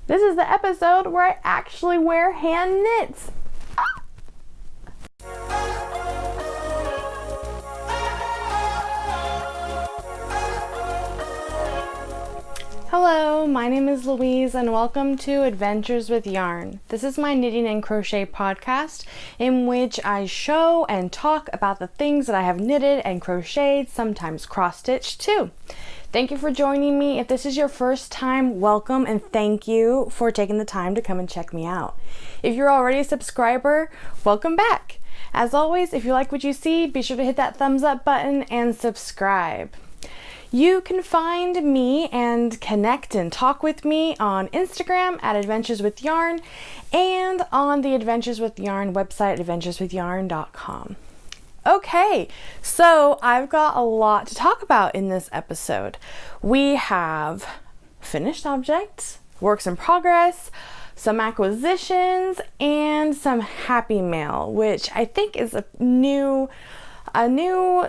This is the episode where I actually wear hand knits. Hello, my name is Louise and welcome to Adventures with Yarn. This is my knitting and crochet podcast in which I show and talk about the things that I have knitted and crocheted, sometimes cross-stitched too. Thank you for joining me. If this is your first time, welcome and thank you for taking the time to come and check me out. If you're already a subscriber, welcome back. As always, if you like what you see, be sure to hit that thumbs up button and subscribe. You can find me and connect and talk with me on Instagram at Adventures with Yarn and on the Adventures with Yarn website, adventureswithyarn.com. Okay, so I've got a lot to talk about in this episode. We have finished objects, works in progress, some acquisitions, and some happy mail, which I think is a new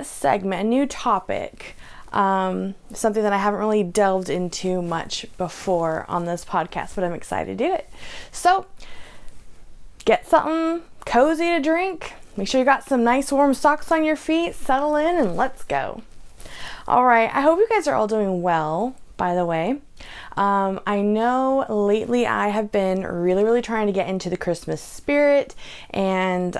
segment, a new topic. Something that I haven't really delved into much before on this podcast, but I'm excited to do it. So get something cozy to drink. Make sure you got some nice warm socks on your feet, settle in, and let's go. All right, I hope you guys are all doing well, by the way. I know lately I have been really trying to get into the Christmas spirit and,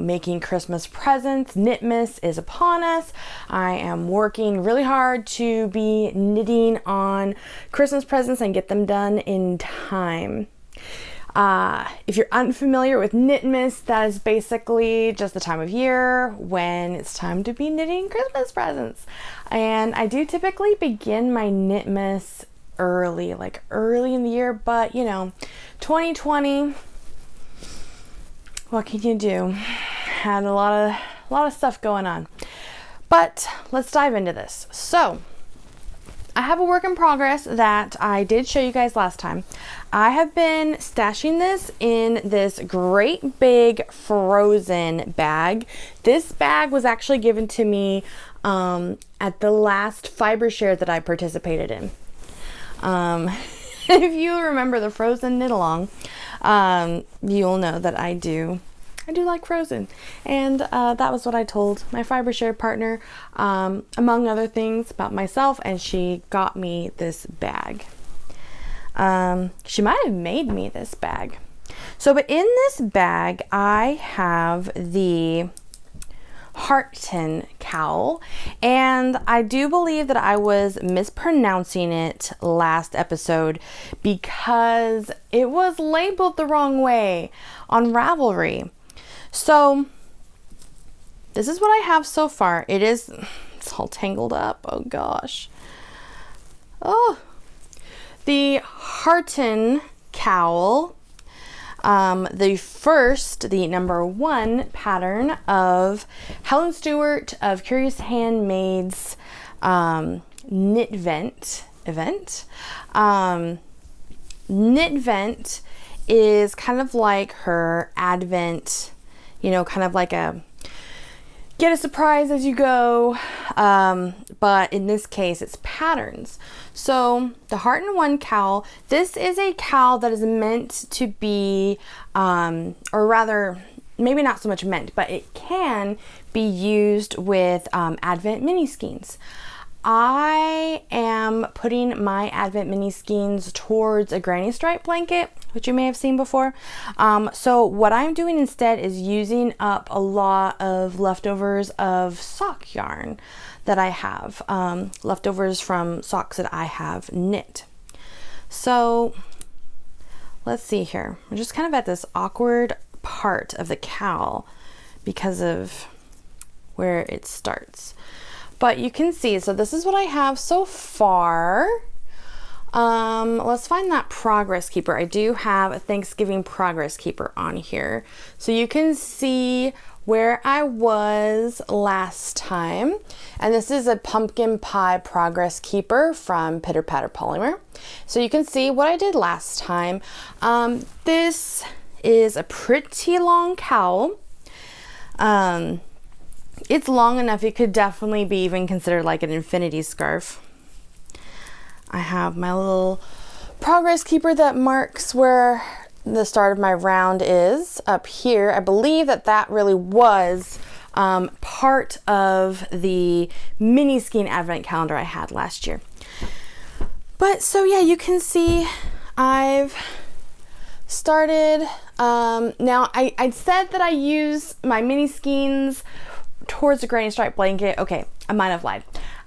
making Christmas presents. Knitmas is upon us. I am working really hard to be knitting on Christmas presents and get them done in time. If you're unfamiliar with Knitmas, that is basically just the time of year when it's time to be knitting Christmas presents. And I do typically begin my Knitmas early in the year, but 2020, what can you do? Had a lot of stuff going on. But let's dive into this. So I have a work in progress that I did show you guys last time. I have been stashing this in this great big frozen bag. This bag was actually given to me at the last fiber share that I participated in. If you remember the Frozen knit along, you'll know that I do like Frozen, and that was what I told my fiber share partner, among other things about myself, and she got me this bag. She might have made me this bag. But in this bag I have the Houghton cowl, and I do believe that I was mispronouncing it last episode because it was labeled the wrong way on Ravelry. So this is what I have so far. It's all tangled up. Oh gosh. Oh, the Houghton cowl, the number 1 pattern of Helen Stewart of Curious Handmade's Knit Vent event. Knit Vent is kind of like her Advent, kind of like a get a surprise as you go, but in this case it's patterns. So the Houghton One Cowl, this is a cowl that is meant to be, or rather maybe not so much meant, but it can be used with Advent mini skeins. I am putting my Advent mini skeins towards a granny stripe blanket, which you may have seen before. So what I'm doing instead is using up a lot of leftovers of sock yarn that I have, leftovers from socks that I have knit. So let's see here. We're just kind of at this awkward part of the cowl because of where it starts. But you can see, so this is what I have so far. Let's find that progress keeper. I do have a Thanksgiving progress keeper on here. So you can see where I was last time. And this is a pumpkin pie progress keeper from Pitter Patter Polymer. So you can see what I did last time. This is a pretty long cowl. It's long enough, it could definitely be even considered like an infinity scarf. I have my little progress keeper that marks where the start of my round is up here. I believe that really was part of the mini skein advent calendar I had last year. But so yeah, you can see I've started. Now I said that I use my mini skeins towards the granny stripe blanket. Okay, I might have lied.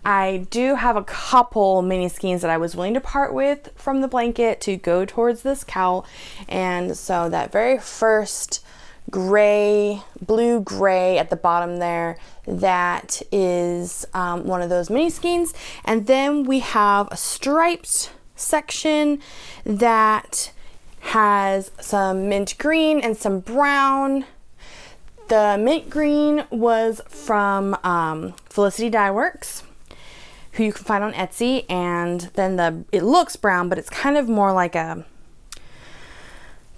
I do have a couple mini skeins that I was willing to part with from the blanket to go towards this cowl. And so that very first blue gray at the bottom there, that is one of those mini skeins. And then we have a striped section that has some mint green and some brown. The mint green was from Felicity Dyeworks, who you can find on Etsy, and then it looks brown, but it's kind of more like a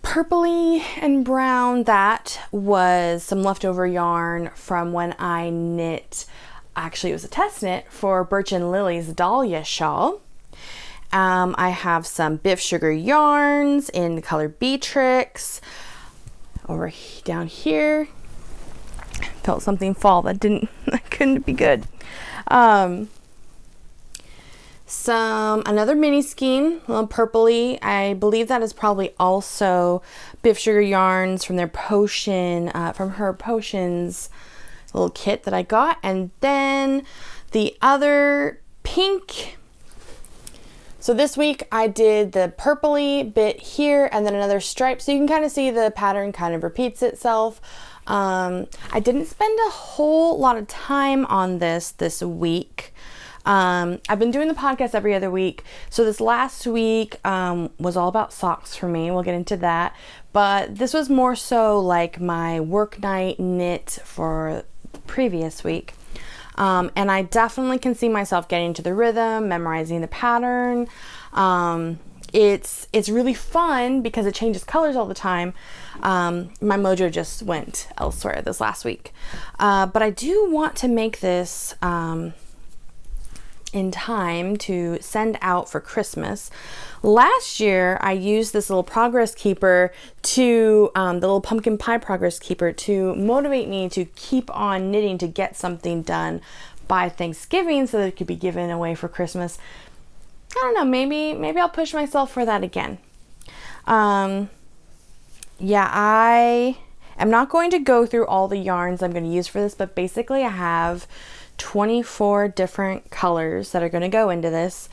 purpley and brown. That was some leftover yarn from when I knit, actually it was a test knit for Birch and Lily's Dahlia shawl. I have some Biff Sugar yarns in the color Beatrix. Down here, felt something fall that couldn't be good. Another mini skein, a little purpley. I believe that is probably also Biff Sugar yarns from their potion, from her potions little kit that I got. And then the other pink. So this week I did the purpley bit here and then another stripe. So you can kind of see the pattern kind of repeats itself. I didn't spend a whole lot of time on this week. I've been doing the podcast every other week. So this last week was all about socks for me. We'll get into that. But this was more so like my work night knit for the previous week. And I definitely can see myself getting to the rhythm, memorizing the pattern. It's really fun because it changes colors all the time. My mojo just went elsewhere this last week. But I do want to make this in time to send out for Christmas. Last year I used this little progress keeper to the little pumpkin pie progress keeper to motivate me to keep on knitting to get something done by Thanksgiving so that it could be given away for Christmas. I don't know, maybe I'll push myself for that again. Yeah, I am not going to go through all the yarns I'm going to use for this, but basically I have 24 different colors that are going to go into this,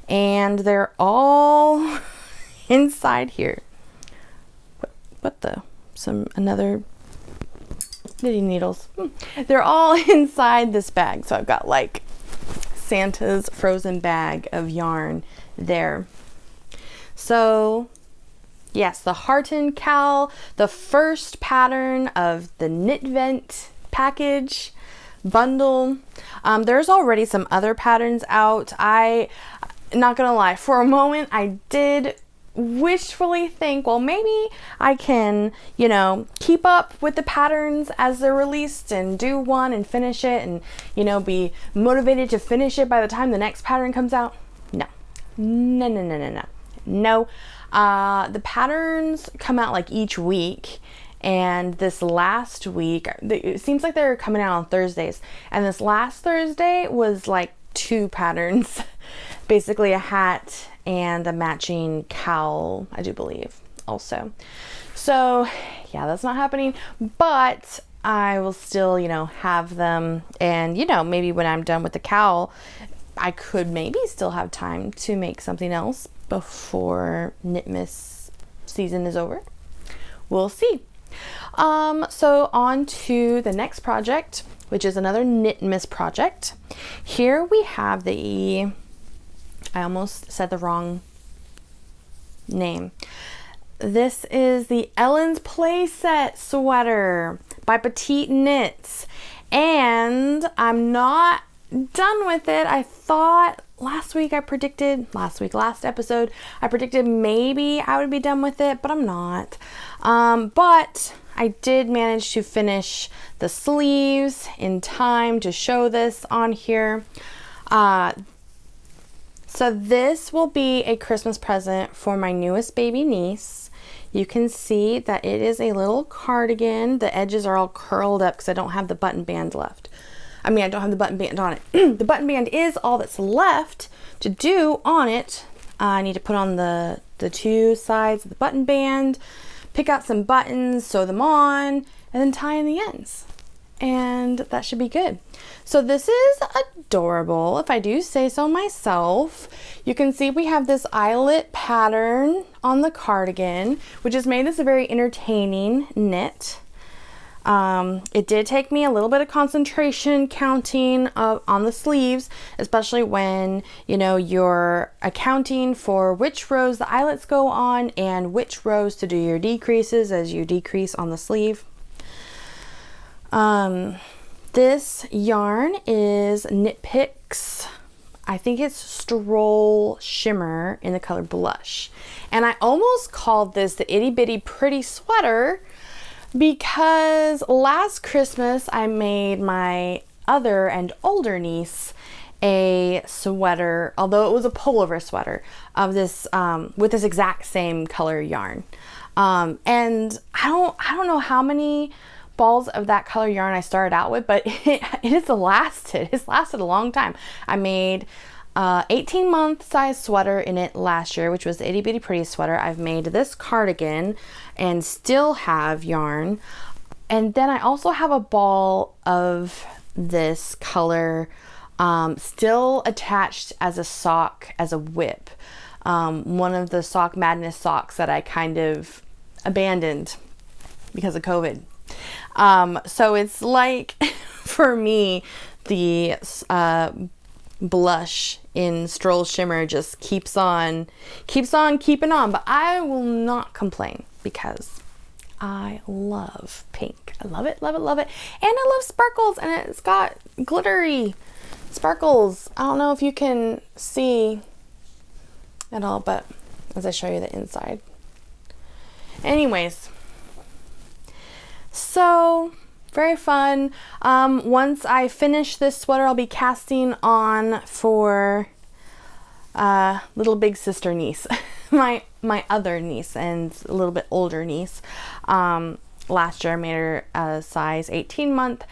and they're all inside here. Another knitting needles. They're all inside this bag. So I've got like Santa's frozen bag of yarn there. So yes, the Houghton cowl, the first pattern of the Knit Vent package bundle. There's already some other patterns out. Not gonna lie, for a moment I did wishfully think, well, maybe I can, keep up with the patterns as they're released and do one and finish it and, be motivated to finish it by the time the next pattern comes out. No. The patterns come out like each week. And this last week, it seems like they're coming out on Thursdays. And this last Thursday was like 2 patterns. Basically a hat and a matching cowl, I do believe, also. So yeah, that's not happening. But I will still, have them. And, maybe when I'm done with the cowl, I could maybe still have time to make something else before Knitmas season is over. We'll see. So on to the next project, which is another Knitmas project. Here we have I almost said the wrong name. This is the Ellen's Playset sweater by Petite Knits. And I'm not done with it. I thought last episode, I predicted maybe I would be done with it, but I'm not. But I did manage to finish the sleeves in time to show this on here. So this will be a Christmas present for my newest baby niece. You can see that it is a little cardigan. The edges are all curled up because I don't have the button band left. I mean, I don't have the button band on it. The button band is all that's left to do on it. I need to put on the two sides of the button band, pick out some buttons, sew them on, and then tie in the ends. And that should be good. So this is adorable, if I do say so myself. You can see we have this eyelet pattern on the cardigan, which has made this a very entertaining knit. It did take me a little bit of concentration counting on the sleeves, especially when, you know, you're accounting for which rows the eyelets go on and which rows to do your decreases as you decrease on the sleeve. This yarn is Knit Picks. I think it's Stroll Shimmer in the color Blush. And I almost called this the Itty Bitty Pretty Sweater because last Christmas I made my other and older niece a sweater, although it was a pullover sweater of this with this exact same color yarn. And I don't know how many balls of that color yarn I started out with, but it has lasted. It's lasted a long time. I made 18-month size sweater in it last year, which was the Itty Bitty Pretty Sweater. I've made this cardigan and still have yarn. And then I also have a ball of this color still attached as a sock, as a whip. One of the Sock Madness socks that I kind of abandoned because of COVID. So it's like, for me, the blush in Stroll Shimmer just keeps on keeping on, but I will not complain because I love pink. I love it, love it, love it. And I love sparkles, and it's got glittery sparkles. I don't know if you can see at all, but as I show you the inside. Anyways, so very fun. Once I finish this sweater, I'll be casting on for little big sister niece, my other niece and a little bit older niece. Last year I made her a size 18-month.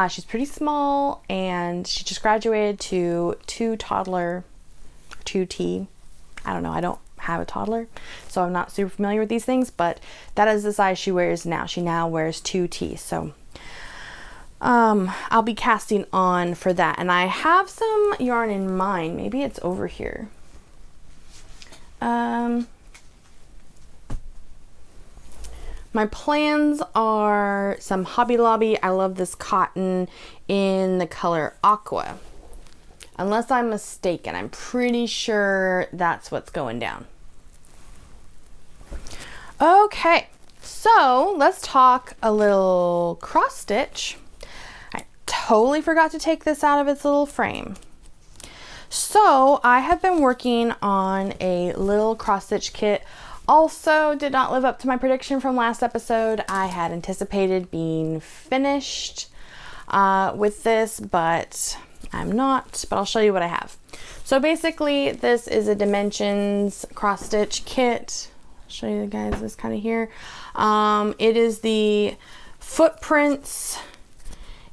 She's pretty small and she just graduated to 2T. I don't know. I don't have a toddler, so I'm not super familiar with these things, but that is the size she wears now. She now wears 2T. So I'll be casting on for that, and I have some yarn in mind. Maybe it's over here. My plans are some Hobby Lobby. I love this cotton in the color Aqua. Unless I'm mistaken, I'm pretty sure that's what's going down. Okay, so let's talk a little cross stitch. I totally forgot to take this out of its little frame. So I have been working on a little cross stitch kit. Also did not live up to my prediction from last episode. I had anticipated being finished with this, but I'm not, but I'll show you what I have. So basically this is a Dimensions cross stitch kit. I'll show you guys this kind of here. It is the footprints.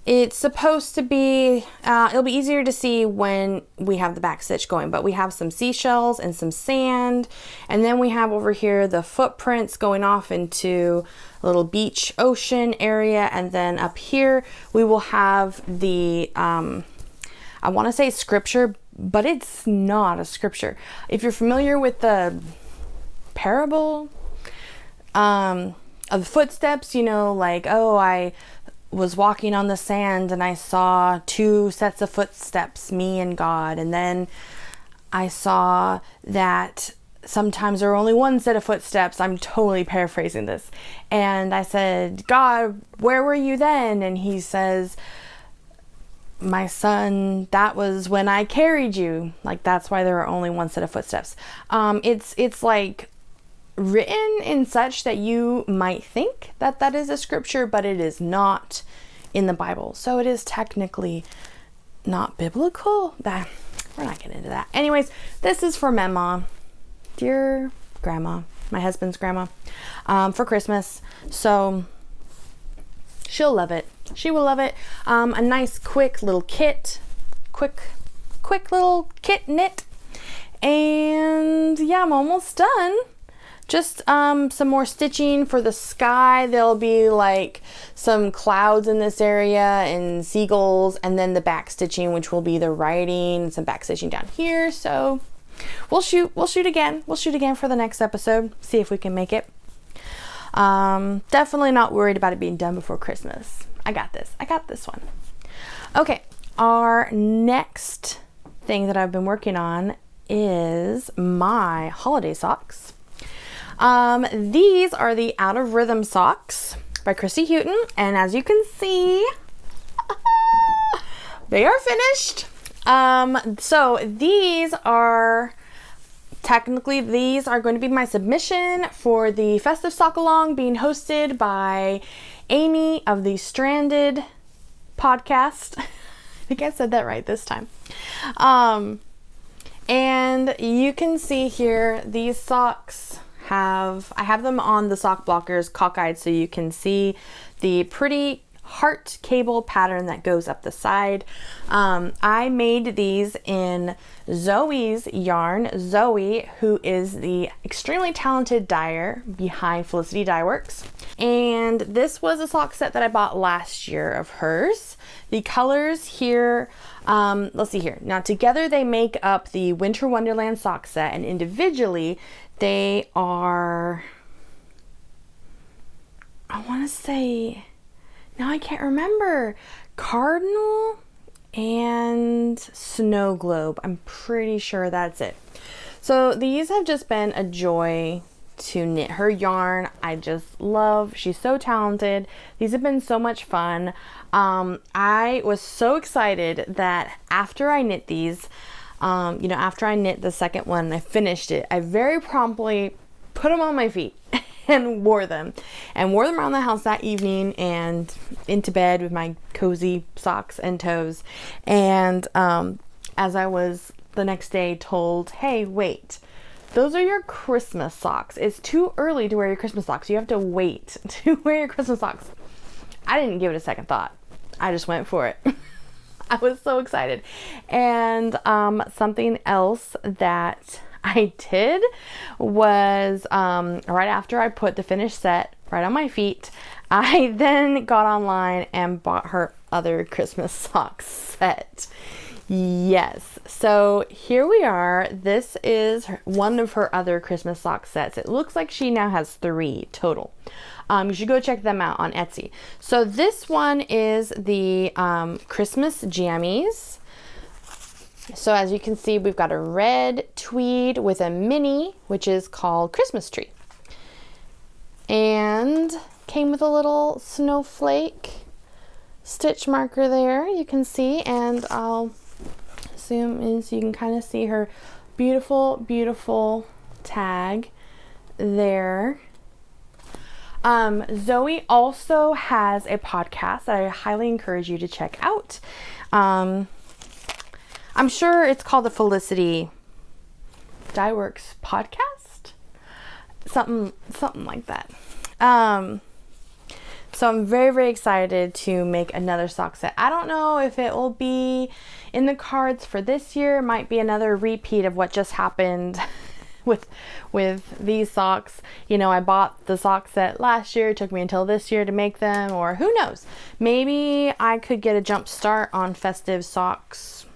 It's supposed to be, it'll be easier to see when we have the back stitch going, but we have some seashells and some sand, and then we have over here the footprints going off into a little beach ocean area, and then up here we will have the I want to say scripture, but it's not a scripture. If you're familiar with the parable of the footsteps, you know, like, oh, I was walking on the sand and I saw two sets of footsteps, me and God, and then I saw that sometimes there are only one set of footsteps. I'm totally paraphrasing this. And I said, God, where were you then? And he says, my son, that was when I carried you. Like, that's why there are only one set of footsteps. It's like written in such that you might think that that is a scripture, but it is not in the Bible. So it is technically not biblical. we're not getting into that. Anyways, this is for Mama, dear grandma, my husband's grandma, for Christmas. So she'll love it. She will love it. A nice quick little kit, quick little kit knit. And yeah, I'm almost done. Just some more stitching for the sky. There'll be like some clouds in this area and seagulls, and then the back stitching, which will be the writing and some back stitching down here. So we'll shoot again. We'll shoot again for the next episode. See if we can make it. Definitely not worried about it being done before Christmas. I got this one. Okay, our next thing that I've been working on is my holiday socks. These are the Out of Rhythm socks by Christy Houghton, and as you can see, they are finished. So these are going to be my submission for the Festive Sock Along being hosted by Amy of the Stranded podcast. I think I said that right this time. And you can see here, these socks I have them on the sock blockers cockeyed so you can see the pretty heart cable pattern that goes up the side. I made these in Zoe's yarn. Zoe, who is the extremely talented dyer behind Felicity Dyeworks. And this was a sock set that I bought last year of hers. The colors here, let's see here. Now together they make up the Winter Wonderland sock set, and individually they are, I want to say, now I can't remember, Cardinal and Snow Globe. I'm pretty sure that's it. So these have just been a joy to knit. Her yarn I just love. She's so talented. These have been so much fun. I was so excited that after I knit these, after I knit the second one and I finished it, I very promptly put them on my feet and wore them around the house that evening and into bed with my cozy socks and toes. And as I was the next day told, hey, wait, those are your Christmas socks. It's too early to wear your Christmas socks. You have to wait to wear your Christmas socks. I didn't give it a second thought. I just went for it. I was so excited. And something else that I did was right after I put the finished set right on my feet, I then got online and bought her other Christmas sock set. Yes, so here we are. This is one of her other Christmas sock sets. It looks like she now has 3 total. You should go check them out on Etsy. So this one is the Christmas jammies. So as you can see, we've got a red tweed with a mini, which is called Christmas Tree. And came with a little snowflake stitch marker there, you can see, and I'll zoom in so you can kind of see her beautiful tag there. Zoe also has a podcast that I highly encourage you to check out. I'm sure it's called the Felicity Dyeworks podcast, something like that. So I'm very excited to make another sock set. I don't know if it will be in the cards for this year. It might be another repeat of what just happened with these socks. You know, I bought the sock set last year. It took me until this year to make them, or who knows? Maybe I could get a jump start on Festive Socks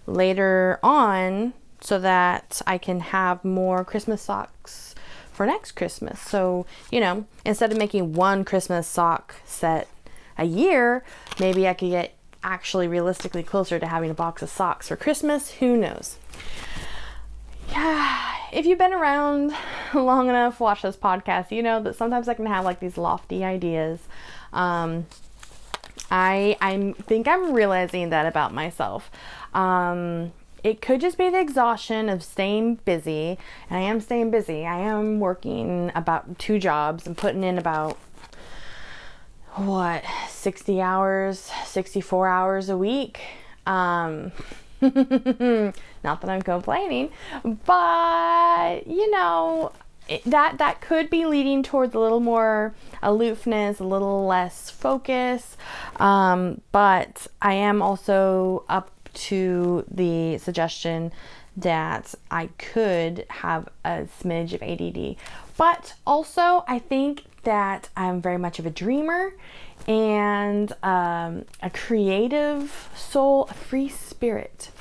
later on so that I can have more Christmas socks for next Christmas. So, you know, instead of making one Christmas sock set a year, maybe I could get actually realistically closer to having a box of socks for Christmas. Who knows? Yeah, if you've been around long enough, watch this podcast, you know that sometimes I can have like these lofty ideas. I think I'm realizing that about myself. It could just be the exhaustion of staying busy, and I am staying busy. I am working about 2 jobs and putting in about 60 hours, 64 hours a week. Not that I'm complaining, but you know, that could be leading towards a little more aloofness, a little less focus. But I am also up to the suggestion that I could have a smidge of ADD. But also, I think that I'm very much of a dreamer and a creative soul, a free spirit.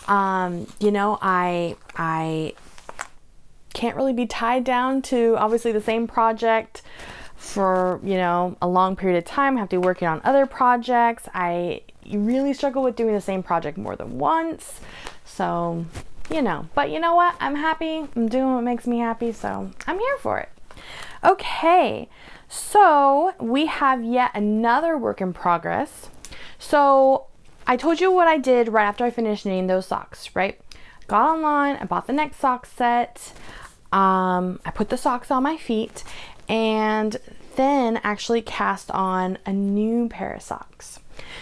You know, I can't really be tied down to obviously the same project for, you know, a long period of time. I have to be working on other projects. I really struggle with doing the same project more than once. So, you know, but you know what? I'm happy. I'm doing what makes me happy. So I'm here for it. Okay. So we have yet another work in progress. So I told you what I did right after I finished knitting those socks, right? Got online, I bought the next sock set. I put the socks on my feet and then actually cast on a new pair of socks.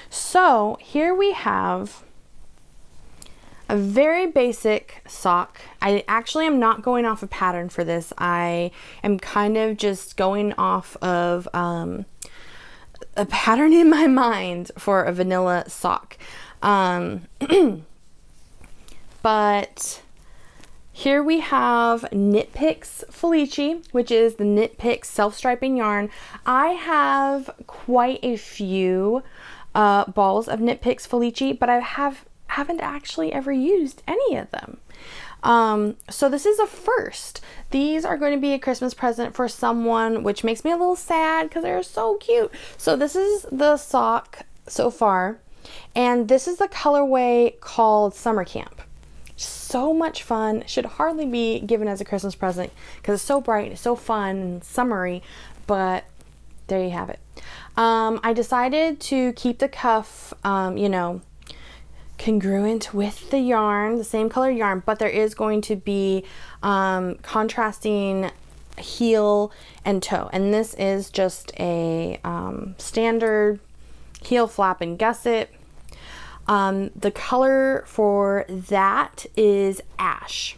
So here we have a very basic sock. I actually am not going off a pattern for this. I am kind of just going off of a pattern in my mind for a vanilla sock. But here we have Knit Picks Felici, which is the Knit Picks self-striping yarn. I have quite a few balls of Knit Picks Felici, but I haven't actually ever used any of them. So this is a first. These are going to be a Christmas present for someone, which makes me a little sad because they're so cute. So this is the sock so far, and this is the colorway called Summer Camp. So much fun. Should hardly be given as a Christmas present because it's so bright, it's so fun and summery, but there you have it. I decided to keep the cuff, you know, congruent with the yarn, the same color yarn, but there is going to be contrasting heel and toe, and this is just a standard heel flap and gusset. The color for that is ash,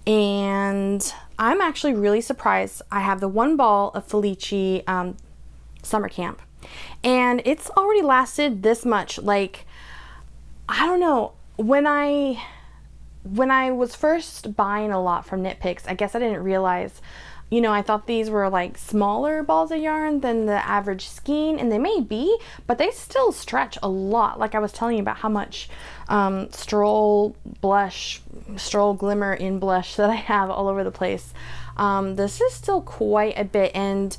and I'm actually really surprised. I have the one ball of Felici Summer Camp, and it's already lasted this much. Like, I don't know, when I was first buying a lot from Knit Picks, I guess I didn't realize, you know, I thought these were like smaller balls of yarn than the average skein, and they may be, but they still stretch a lot. Like I was telling you about how much Stroll Glimmer in blush that I have all over the place. This is still quite a bit, and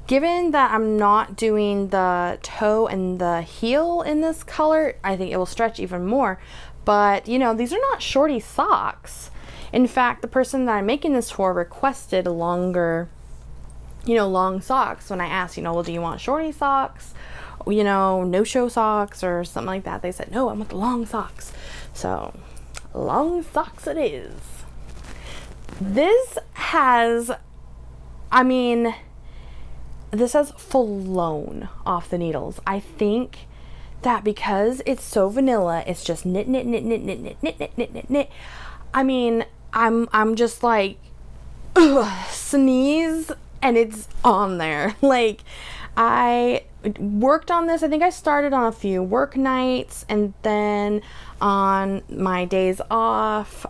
given that I'm not doing the toe and the heel in this color, I think it will stretch even more. But, you know, these are not shorty socks. In fact, the person that I'm making this for requested longer, you know, long socks. When I asked, you know, well, do you want shorty socks? You know, no-show socks or something like that. They said, no, I want the long socks. So, long socks it is. This has, this has flown off the needles. I think that because it's so vanilla, it's just knit, knit, knit, knit, knit, knit, knit, knit, knit, knit, knit. I mean, I'm just like, ugh, sneeze, and it's on there. Like, I worked on this. I think I started on a few work nights, and then on my days off,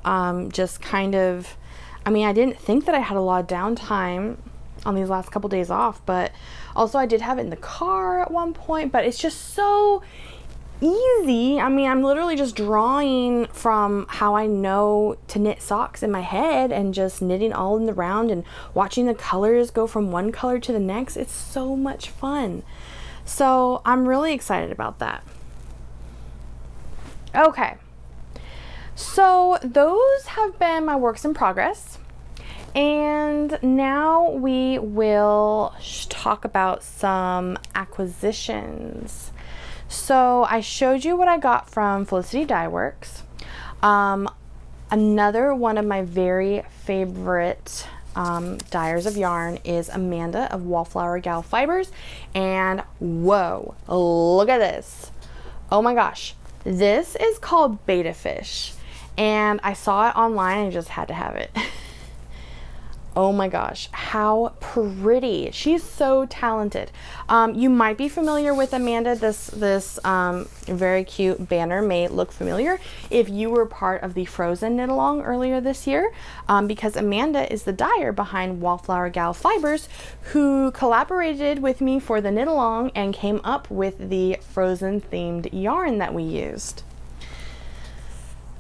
just kind of, I didn't think that I had a lot of downtime on these last couple days off, but also I did have it in the car at one point. But it's just so easy. I'm literally just drawing from how I know to knit socks in my head and just knitting all in the round and watching the colors go from one color to the next. It's so much fun. So I'm really excited about that. Okay, so those have been my works in progress. And now we will talk about some acquisitions. So I showed you what I got from Felicity Dyeworks. Another one of my very favorite dyers of yarn is Amanda of Wallflower Gal Fibers. And whoa, look at this. Oh my gosh. This is called Beta Fish, and I saw it online and just had to have it. Oh my gosh, how pretty. She's so talented. You might be familiar with Amanda. This very cute banner may look familiar if you were part of the Frozen knit along earlier this year, because Amanda is the dyer behind Wallflower Gal Fibers, who collaborated with me for the knit along and came up with the Frozen themed yarn that we used.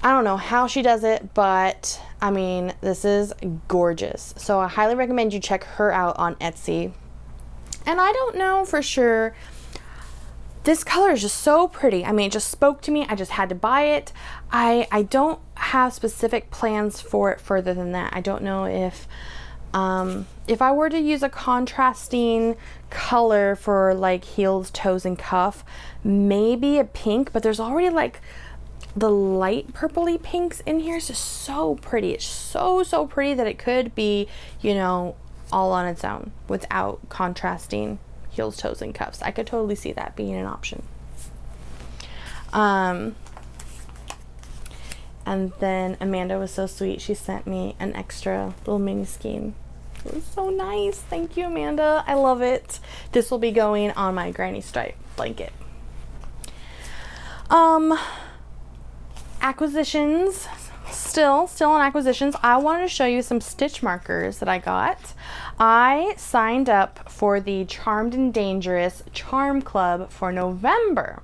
I don't know how she does it, but I mean, this is gorgeous. So I highly recommend you check her out on Etsy. And I don't know for sure. This color is just so pretty. I mean, it just spoke to me. I just had to buy it. I don't have specific plans for it further than that. I don't know if I were to use a contrasting color for like heels, toes, and cuff, maybe a pink, but there's already like the light purpley pinks in here. Is just so pretty. It's so pretty that it could be, you know, all on its own without contrasting heels, toes, and cuffs. I could totally see that being an option. And then Amanda was so sweet. She sent me an extra little mini skein. It was so nice. Thank you, Amanda. I love it. This will be going on my granny stripe blanket. Acquisitions, still on acquisitions. I wanted to show you some stitch markers that I got. I signed up for the Charmed and Dangerous Charm Club for November,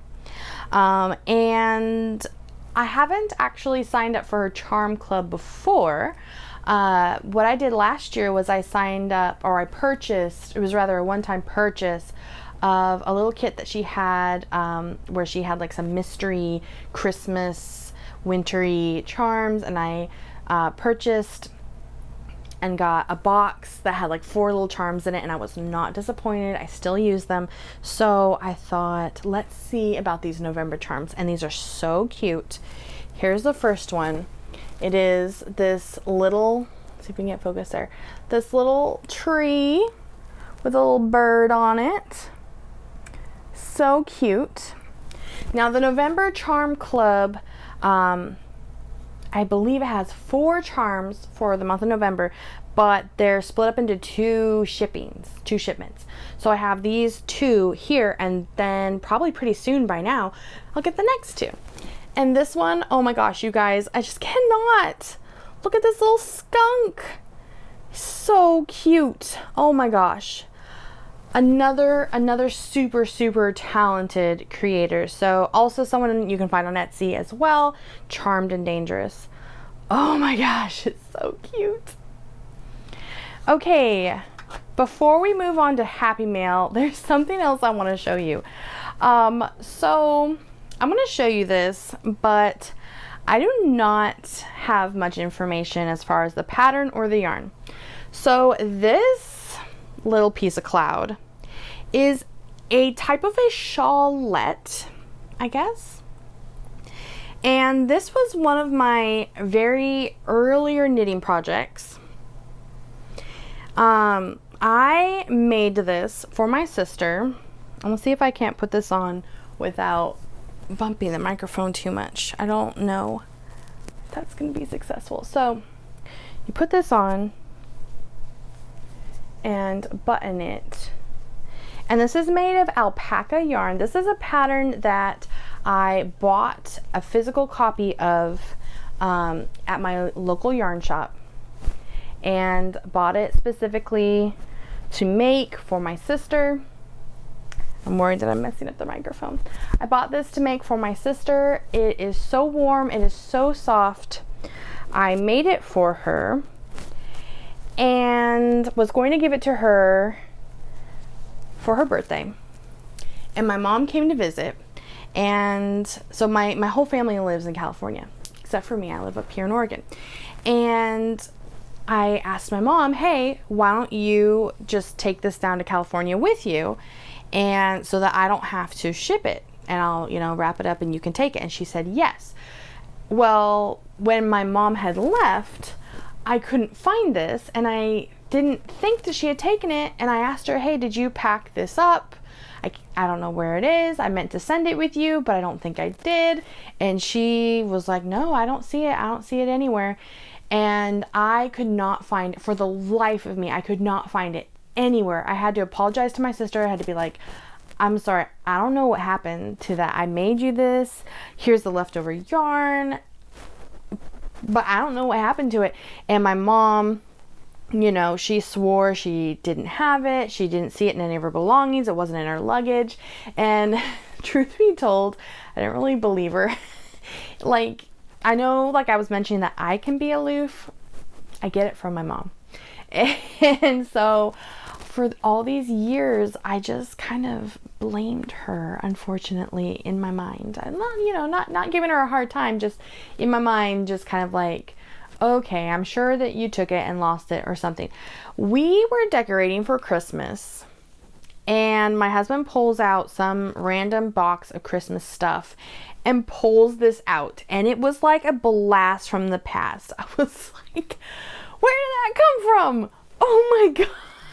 and I haven't actually signed up for her Charm Club before. What I did last year was I signed up, or I purchased, it was rather a one-time purchase of a little kit that she had, where she had like some mystery Christmas wintry charms, and I purchased and got a box that had like 4 little charms in it, and I was not disappointed. I still use them. So I thought, let's see about these November charms, and these are so cute. Here's the first one. It is this little, let's see if we can get focus there, this little tree with a little bird on it. So cute. Now the November Charm Club, I believe it has 4 charms for the month of November, but they're split up into 2 shipments. So I have these 2 here, and then probably pretty soon by now, I'll get the next 2. And this one, oh my gosh, you guys, I just cannot. Look at this little skunk. So cute. Oh my gosh. Another super talented creator. So also someone you can find on Etsy as well, Charmed and Dangerous. Oh my gosh, it's so cute. Okay, before we move on to Happy Mail, there's something else I want to show you. So I'm going to show you this, but I do not have much information as far as the pattern or the yarn. So this little piece of cloud is a type of a shawlette, I guess. And this was one of my very earlier knitting projects. I made this for my sister. I'm gonna see if I can't put this on without bumping the microphone too much. I don't know if that's gonna be successful. So you put this on and button it, and this is made of alpaca yarn. This is a pattern that I bought a physical copy of at my local yarn shop, and bought it specifically to make for my sister. I'm worried that I'm messing up the microphone. I bought this to make for my sister. It is so warm, it is so soft. I made it for her and was going to give it to her for her birthday. And my mom came to visit, and so my whole family lives in California, except for me. I live up here in Oregon. And I asked my mom, hey, why don't you just take this down to California with you, and so that I don't have to ship it, and I'll, you know, wrap it up and you can take it. And she said yes. Well, when my mom had left, I couldn't find this, and I didn't think that she had taken it, and I asked her, hey, did you pack this up? I don't know where it is. I meant to send it with you, but I don't think I did. And she was like, no, I don't see it. I don't see it anywhere. And I could not find it for the life of me. I could not find it anywhere. I had to apologize to my sister. I had to be like, I'm sorry, I don't know what happened to that. I made you this. Here's the leftover yarn, but I don't know what happened to it. And my mom, you know, she swore she didn't have it. She didn't see it in any of her belongings. It wasn't in her luggage. And truth be told, I didn't really believe her. Like, I know, like I was mentioning that I can be aloof. I get it from my mom. And so for all these years, I just kind of blamed her, unfortunately, in my mind. I'm not, you know, not giving her a hard time, just in my mind, just kind of like, okay, I'm sure that you took it and lost it or something. We were decorating for Christmas, and my husband pulls out some random box of Christmas stuff and pulls this out, and it was like a blast from the past. I was like, where did that come from? Oh my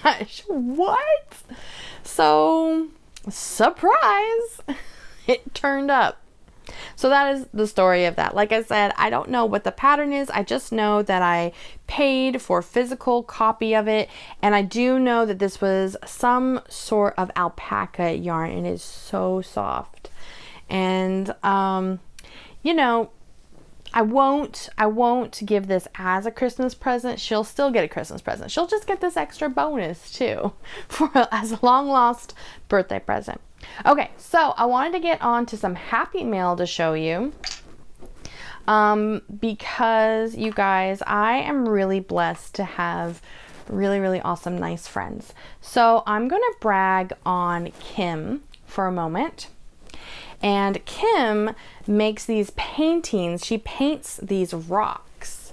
gosh, what? So, surprise, it turned up. So that is the story of that. Like I said, I don't know what the pattern is. I just know that I paid for a physical copy of it. And I do know that this was some sort of alpaca yarn, and it is so soft. And, you know, I won't give this as a Christmas present. She'll still get a Christmas present. She'll just get this extra bonus too for as a long lost birthday present. Okay, so I wanted to get on to some happy mail to show you. Because you guys, I am really blessed to have really, really awesome, nice friends. So I'm going to brag on Kim for a moment. And Kim makes these paintings. She paints these rocks.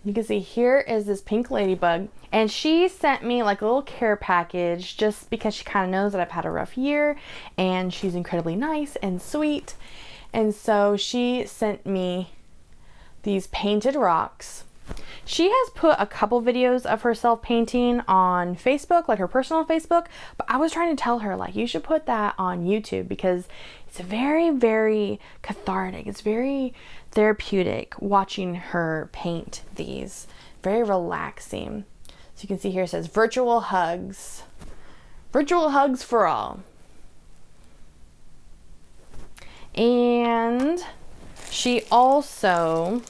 You can see here is this pink ladybug, and she sent me like a little care package just because she kind of knows that I've had a rough year, and she's incredibly nice and sweet. And so she sent me these painted rocks. She has put a couple videos of herself painting on Facebook, like her personal Facebook, but I was trying to tell her, like, you should put that on YouTube because it's very, very cathartic. It's very therapeutic watching her paint these. Very relaxing. So you can see here it says virtual hugs. Virtual hugs for all. And she also,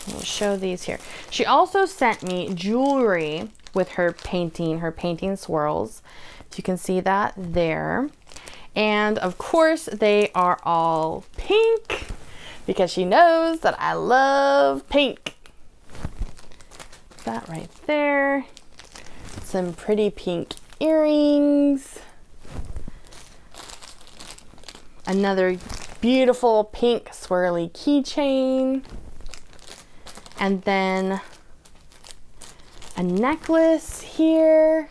I'll show these here. She also sent me jewelry with her painting swirls. So you can see that there. And of course they are all pink because she knows that I love pink. That right there. Some pretty pink earrings. Another beautiful pink swirly keychain. And then a necklace here.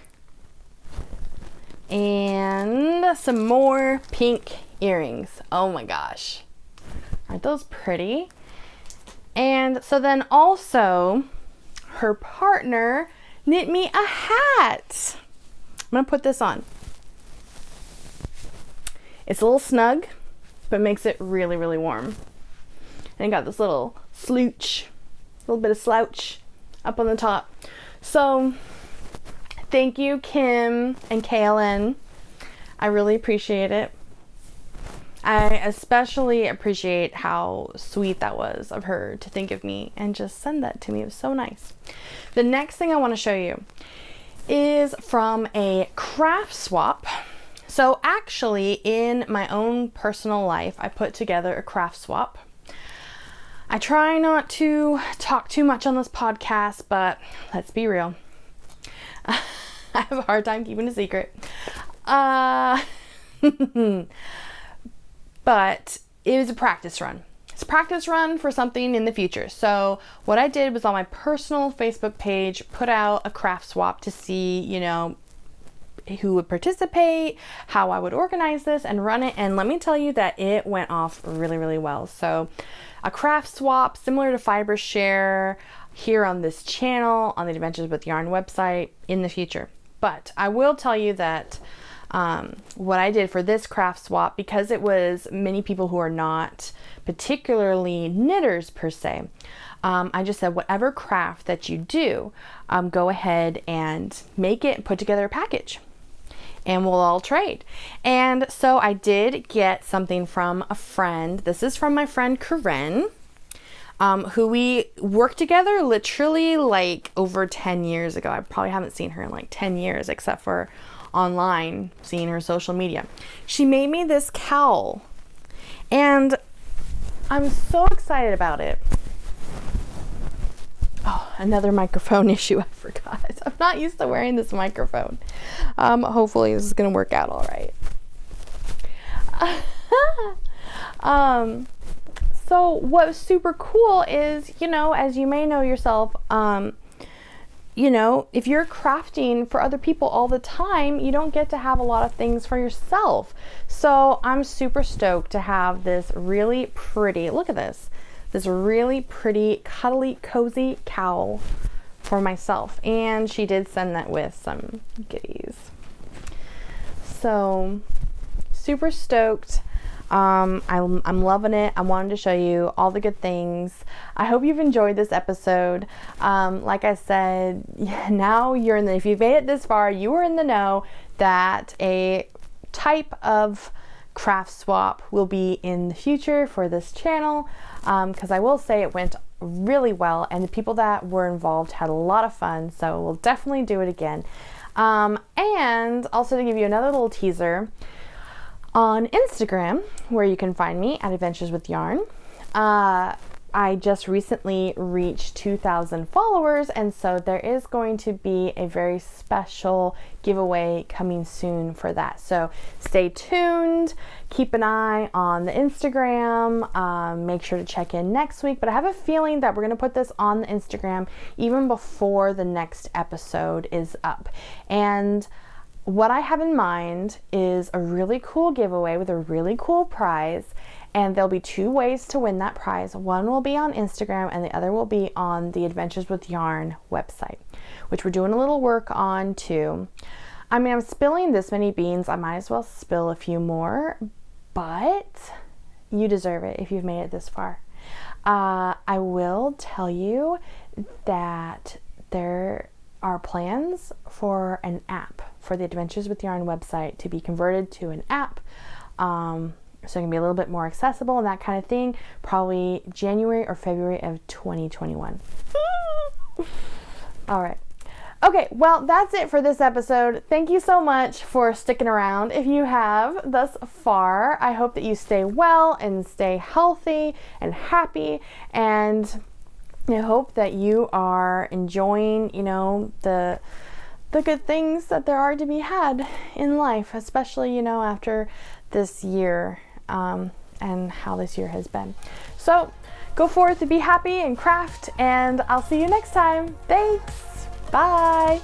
And some more pink earrings. Oh my gosh. Aren't those pretty? And so then also her partner knit me a hat. I'm gonna put this on. It's a little snug, but makes it really, really warm. And it got this little slooch, a little bit of slouch up on the top. So thank you, Kim and Helen. I really appreciate it. I especially appreciate how sweet that was of her to think of me and just send that to me. It was so nice. The next thing I want to show you is from a craft swap. So actually, in my own personal life, I put together a craft swap. I try not to talk too much on this podcast, but let's be real. I have a hard time keeping a secret. But it was a practice run. It's a practice run for something in the future. So what I did was on my personal Facebook page, put out a craft swap to see, you know, who would participate, how I would organize this and run it. And let me tell you that it went off really, really well. So a craft swap similar to Fiber Share here on this channel, on the Adventures with Yarn website in the future. But I will tell you that what I did for this craft swap, because it was many people who are not particularly knitters per se, I just said whatever craft that you do, go ahead and make it, put together a package, and we'll all trade. And so I did get something from a friend. This is from my friend Corinne, who we worked together literally like over 10 years ago. I probably haven't seen her in like 10 years except for online, seeing her social media. She made me this cowl and I'm so excited about it. Oh, another microphone issue. I forgot. I'm not used to wearing this microphone. Hopefully this is gonna work out all right. So what's super cool is, you know, as you may know yourself, you know, if you're crafting for other people all the time, you don't get to have a lot of things for yourself. So I'm super stoked to have this really pretty, look at this really pretty, cuddly, cozy cowl for myself. And she did send that with some goodies. So super stoked. I'm loving it. I wanted to show you all the good things. I hope you've enjoyed this episode. Like I said, now you're in the, if you've made it this far, you are in the know that a type of craft swap will be in the future for this channel, because I will say it went really well and the people that were involved had a lot of fun, so we'll definitely do it again. And also to give you another little teaser, on Instagram, where you can find me at Adventures with Yarn, I just recently reached 2,000 followers, and so there is going to be a very special giveaway coming soon for that. So stay tuned, keep an eye on the Instagram, make sure to check in next week. But I have a feeling that we're going to put this on the Instagram even before the next episode is up. And what I have in mind is a really cool giveaway with a really cool prize, and there'll be two ways to win that prize. One will be on Instagram and the other will be on the Adventures with Yarn website, which we're doing a little work on too. I mean, I'm spilling this many beans, I might as well spill a few more, but you deserve it if you've made it this far. I will tell you that there are plans for an app for the Adventures with Yarn website to be converted to an app, so it can be a little bit more accessible and that kind of thing, probably January or February of 2021. All right. Okay, well, that's it for this episode. Thank you so much for sticking around. If you have thus far, I hope that you stay well and stay healthy and happy, and I hope that you are enjoying, you know, the good things that there are to be had in life, especially, you know, after this year, and how this year has been. So go forth to be happy and craft, and I'll see you next time. Thanks. Bye.